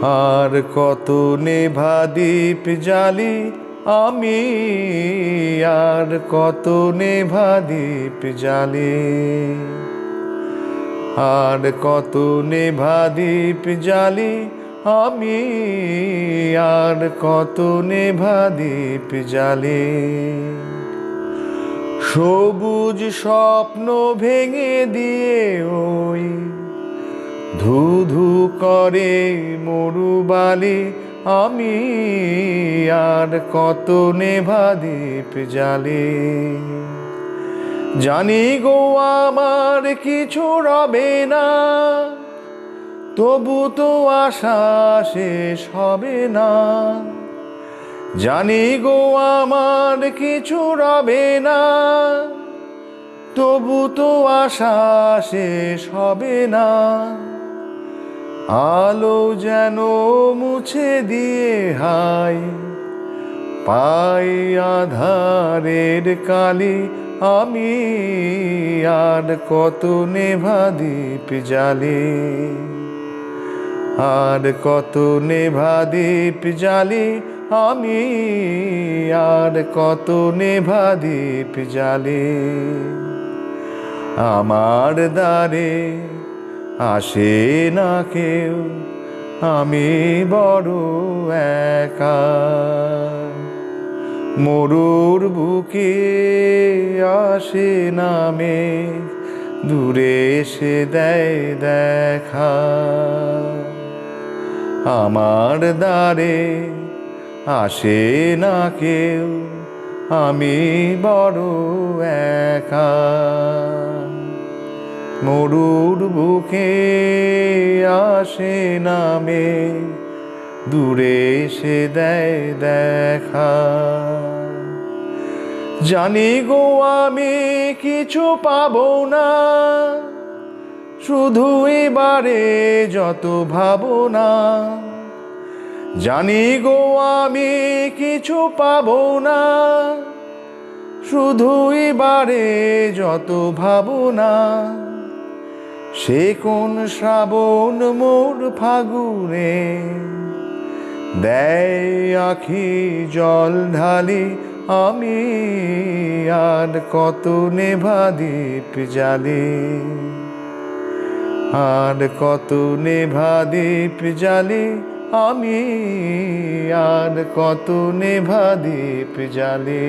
আর কত নেভা দীপ জ্বালি আমি, আর কত নেভা দীপ জ্বালি, আর কত নেভা দীপ জ্বালি আমি, আর কত নেভা দীপ জ্বালি। সবুজ স্বপ্ন ভেঙে দিয়ে ওই ধু ধু করে মরুবালি আমি, আর কত নেভা দীপ জ্বালি। জানি গো আমার কিছু রবে না, তবু তো আশা শেষ হবে না। জানি গো আমার কিছু রবে না, তবু তো আশা শেষ হবে না। আলো যেন মুছে দিয়ে হাই পাই আধারের কালি আমি, আর কত নেভা দীপ জ্বালি, আর কত নেভা দীপ জ্বালি আমি, আর কত নেভা দীপ জ্বালি। আমার দ্বারে আসে না কেউ, আমি বড় একা। মরুর বুকে আসে না মেঘ, দূরে এসে দেয় দেখা। আমার দ্বারে আসে না কেউ, আমি বড় একা। মরুর বুকে আসে না মেঘ, দূরে এসে দেয় দেখা। জানি গো আমি কিছু পাবো না, শুধু এবারে যত ভাবনা। জানি গো আমি কিছু পাবো না, শুধু এবারে যত ভাবনা। সে কোন শ্রাবণ মোর ফাগুনে দেয় আখি জল ঢালি আমি, আর কত নেভা দীপ জ্বালি, আর কত নেভা দীপ জ্বালি আমি, আর কত নেভা দীপ জ্বালি।